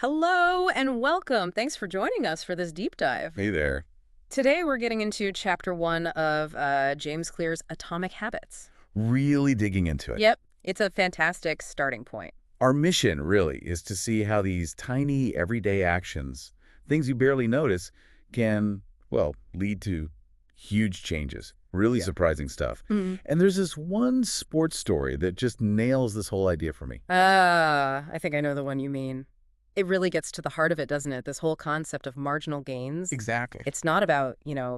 Hello and welcome. Thanks for joining us for this deep dive. Hey there. Today we're getting into chapter 1 of James Clear's Atomic Habits. Really digging into it. Yep, it's a fantastic starting point. Our mission, really, is to see how these tiny, everyday actions, things you barely notice, can, well, lead to huge changes. Really surprising stuff. Mm. And there's this one sports story that just nails this whole idea for me. I think I know the one you mean. It really gets to the heart of it, doesn't it? This whole concept of marginal gains. Exactly. It's not about,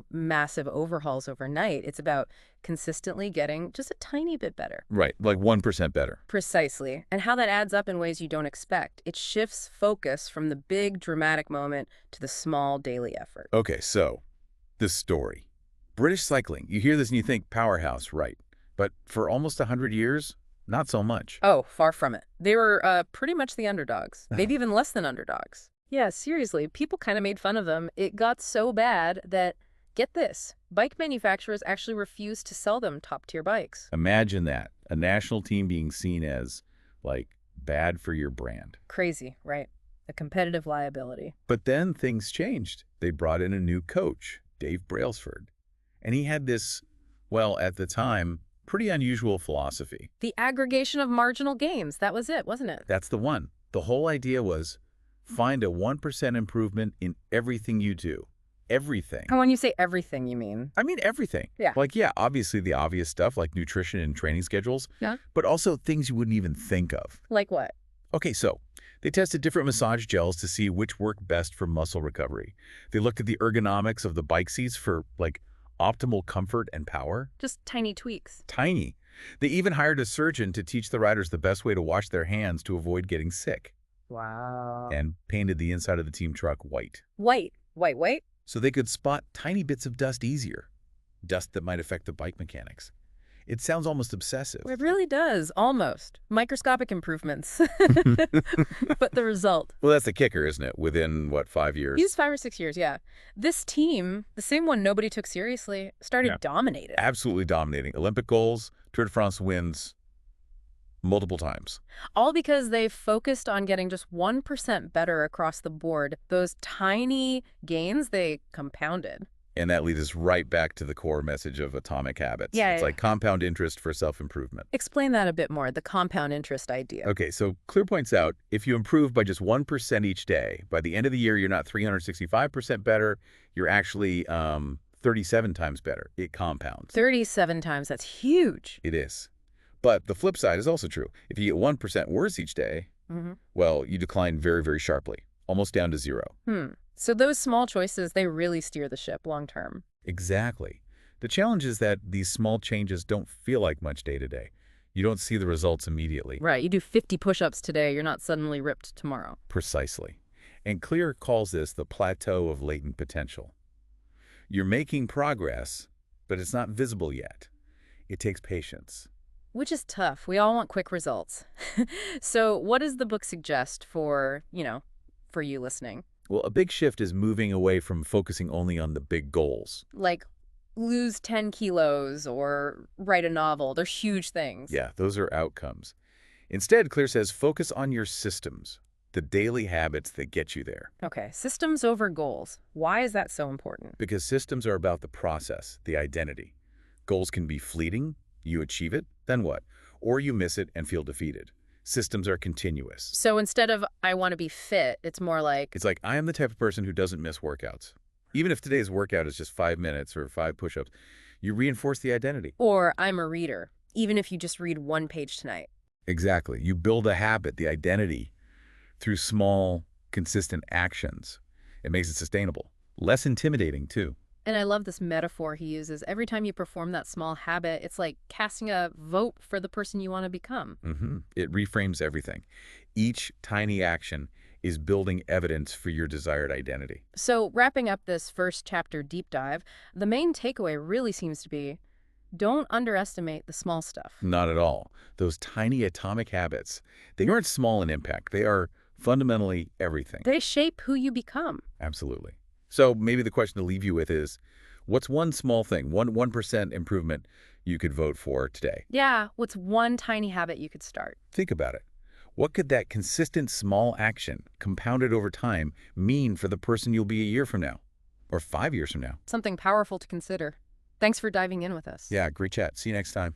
massive overhauls overnight. It's about consistently getting just a tiny bit better. Right, like 1% better. Precisely. And how that adds up in ways you don't expect. It shifts focus from the big dramatic moment to the small daily effort. Okay, so, this story. British cycling. You hear this and you think powerhouse, right? But for almost 100 years, not so much. Oh, far from it. They were pretty much the underdogs, maybe even less than underdogs. Yeah, seriously, people kind of made fun of them. It got so bad that, get this, bike manufacturers actually refused to sell them top-tier bikes. Imagine that, a national team being seen as, like, bad for your brand. Crazy, right? A competitive liability. But then things changed. They brought in a new coach, Dave Brailsford. And he had this, well, at the time, pretty unusual philosophy. The aggregation of marginal gains, that was it, wasn't it? That's the one. The whole idea was find a 1% improvement in everything you do. Everything. And when you say everything, you mean? I mean everything. Yeah. Like, yeah, obviously the obvious stuff like nutrition and training schedules. Yeah. But also things you wouldn't even think of. Like what? Okay, so they tested different massage gels to see which work best for muscle recovery. They looked at the ergonomics of the bike seats for, like, optimal comfort and power. Just tiny tweaks. Tiny. They even hired a surgeon to teach the riders the best way to wash their hands to avoid getting sick. Wow. And painted the inside of the team truck white. White. White? So they could spot tiny bits of dust easier. Dust that might affect the bike mechanics. It sounds almost obsessive. It really does, almost. Microscopic improvements. But the result. Well, that's the kicker, isn't it? Within, what, 5 years? These 5 or 6 years, yeah. This team, the same one nobody took seriously, started dominating. Absolutely dominating. Olympic goals, Tour de France wins multiple times. All because they focused on getting just 1% better across the board. Those tiny gains, they compounded. And that leads us right back to the core message of Atomic Habits. Yeah. It's like compound interest for self-improvement. Explain that a bit more, the compound interest idea. Okay, so Clear points out, if you improve by just 1% each day, by the end of the year, you're not 365% better, you're actually 37 times better. It compounds. 37 times, that's huge. It is. But the flip side is also true. If you get 1% worse each day, well, you decline very, very sharply, almost down to zero. So those small choices, they really steer the ship long term. Exactly. The challenge is that these small changes don't feel like much day to day. You don't see the results immediately. Right, you do 50 push-ups today, you're not suddenly ripped tomorrow. Precisely. And Clear calls this the plateau of latent potential. You're making progress, but it's not visible yet. It takes patience. Which is tough. We all want quick results. So what does the book suggest for you listening? Well, a big shift is moving away from focusing only on the big goals. Like lose 10 kilos or write a novel. They're huge things. Yeah, those are outcomes. Instead, Clear says focus on your systems, the daily habits that get you there. Okay, systems over goals. Why is that so important? Because systems are about the process, the identity. Goals can be fleeting, you achieve it, then what? Or you miss it and feel defeated. Systems are continuous. So instead of I want to be fit, it's more like... It's like I am the type of person who doesn't miss workouts. Even if today's workout is just 5 minutes or 5 push-ups, you reinforce the identity. Or I'm a reader, even if you just read 1 page tonight. Exactly. You build a habit, the identity, through small, consistent actions. It makes it sustainable. Less intimidating, too. And I love this metaphor he uses. Every time you perform that small habit, it's like casting a vote for the person you want to become. It reframes everything. Each tiny action is building evidence for your desired identity. So wrapping up this first chapter deep dive, the main takeaway really seems to be, don't underestimate the small stuff. Not at all. Those tiny atomic habits, they aren't small in impact. They are fundamentally everything. They shape who you become. Absolutely. So maybe the question to leave you with is, what's one small thing, 1% improvement you could vote for today? Yeah, what's one tiny habit you could start? Think about it. What could that consistent small action, compounded over time, mean for the person you'll be a year from now? Or 5 years from now? Something powerful to consider. Thanks for diving in with us. Yeah, great chat. See you next time.